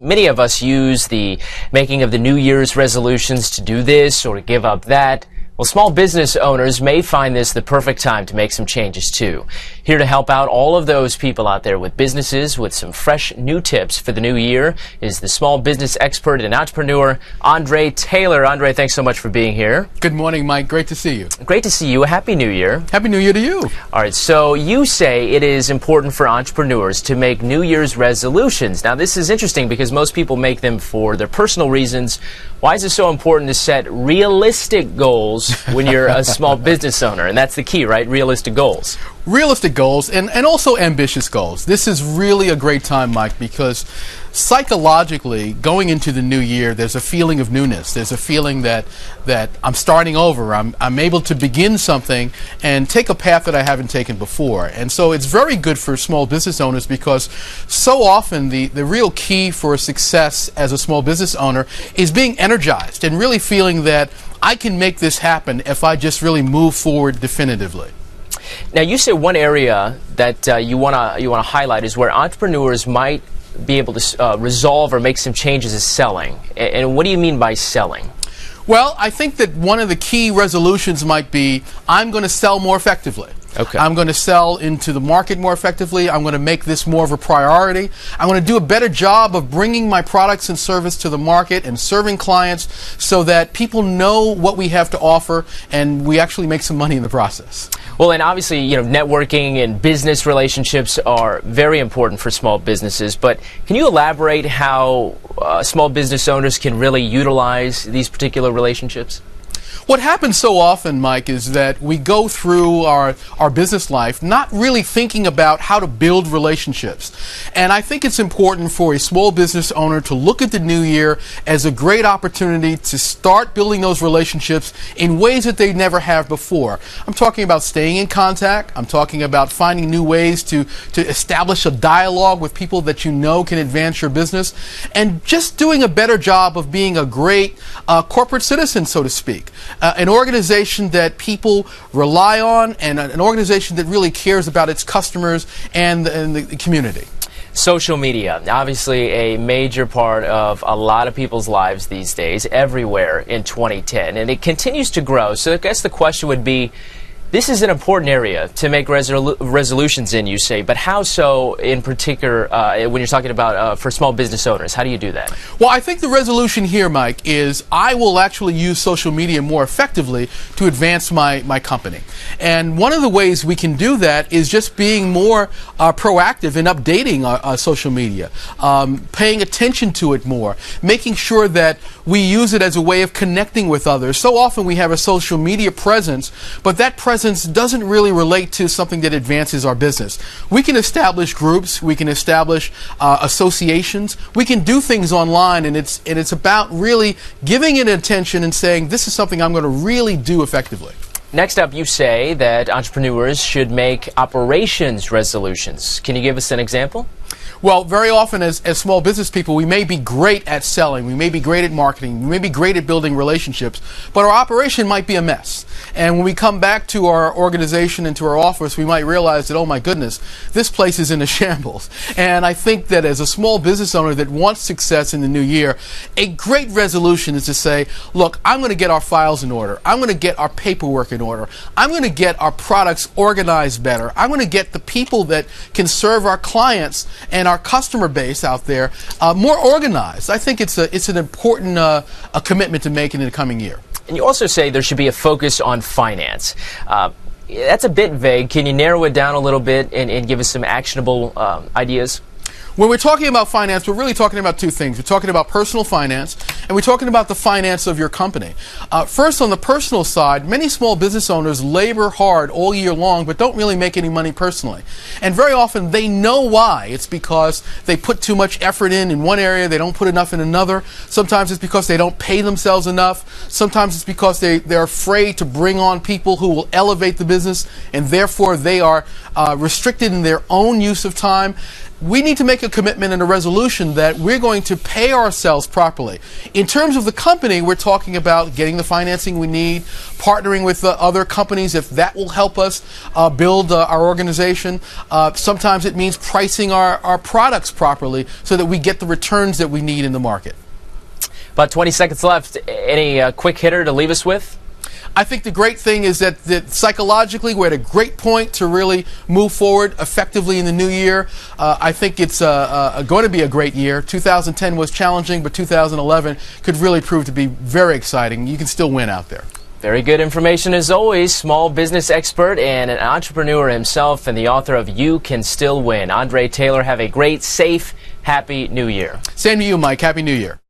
Many of us use the making of the New Year's resolutions to do this or to give up that. Well, small business owners may find this the perfect time to make some changes too. Here to help out all of those people out there with businesses with some fresh new tips for the new year is the small business expert and entrepreneur, Andre Taylor. Andre, thanks so much for being here. Good morning, Mike. Great to see you. Great to see you. Happy New Year. Happy New Year to you. All right, so you say it is important for entrepreneurs to make New Year's resolutions. Now, this is interesting because most people make them for their personal reasons. Why is it so important to set realistic goals when you're a small business owner? And that's the key, right? Realistic goals. Realistic goals and also ambitious goals. This is really a great time, Mike, because psychologically, going into the new year, there's a feeling of newness. There's a feeling that I'm starting over. I'm able to begin something and take a path that I haven't taken before. And so it's very good for small business owners because so often the real key for success as a small business owner is being energized and really feeling that I can make this happen if I just really move forward definitively. Now, you say one area that you want to highlight is where entrepreneurs might be able to resolve or make some changes is selling. And what do you mean by selling? Well, I think that one of the key resolutions might be I'm going to sell more effectively. Okay. I'm going to sell into the market more effectively. I'm going to make this more of a priority. I'm going to do a better job of bringing my products and service to the market and serving clients so that people know what we have to offer and we actually make some money in the process. Well, and obviously, networking and business relationships are very important for small businesses, but can you elaborate how small business owners can really utilize these particular relationships? What happens so often, Mike, is that we go through our business life not really thinking about how to build relationships. And I think it's important for a small business owner to look at the new year as a great opportunity to start building those relationships in ways that they never have before. I'm talking about staying in contact. I'm talking about finding new ways to establish a dialogue with people that you know can advance your business, and just doing a better job of being a great corporate citizen, so to speak. An organization that people rely on and an organization that really cares about its customers and the community. Social media, obviously a major part of a lot of people's lives these days, everywhere in 2010, and it continues to grow. So I guess the question would be, this is an important area to make resolutions in, you say, but how so in particular when you're talking about for small business owners? How do you do that? Well, I think the resolution here, Mike, is I will actually use social media more effectively to advance my company. And one of the ways we can do that is just being more proactive in updating our social media, paying attention to it more, making sure that we use it as a way of connecting with others. So often we have a social media presence, but that presence doesn't really relate to something that advances our business. We can establish groups, we can establish associations, we can do things online, and it's about really giving it attention and saying this is something I'm going to really do effectively. Next up, you say that entrepreneurs should make operations resolutions. Can you give us an example? Well, very often as small business people, we may be great at selling, we may be great at marketing, we may be great at building relationships, but our operation might be a mess. And when we come back to our organization and to our office, we might realize that, oh my goodness, this place is in a shambles. And I think that as a small business owner that wants success in the new year, a great resolution is to say, look, I'm going to get our files in order. I'm going to get our paperwork in order. I'm going to get our products organized better. I'm going to get the people that can serve our clients and our customer base out there more organized. I think it's an important a commitment to make in the coming year. And you also say there should be a focus on finance. That's a bit vague. Can you narrow it down a little bit and give us some actionable ideas? When we're talking about finance, we're really talking about two things. We're talking about personal finance, and we're talking about the finance of your company. First, on the personal side, many small business owners labor hard all year long, but don't really make any money personally. And very often, they know why. It's because they put too much effort in one area, they don't put enough in another. Sometimes it's because they don't pay themselves enough. Sometimes it's because they're afraid to bring on people who will elevate the business, and therefore they are restricted in their own use of time. we need to make a commitment and a resolution that we're going to pay ourselves properly. In terms of the company, we're talking about getting the financing we need, partnering with other companies if that will help us build our organization. Sometimes it means pricing our products properly so that we get the returns that we need in the market. About 20 seconds left. Any quick hitter to leave us with? I think the great thing is that psychologically we're at a great point to really move forward effectively in the new year. I think it's going to be a great year. 2010 was challenging, but 2011 could really prove to be very exciting. You can still win out there. Very good information as always. Small business expert and an entrepreneur himself and the author of You Can Still Win. Andre Taylor, have a great, safe, happy New Year. Same to you, Mike. Happy New Year.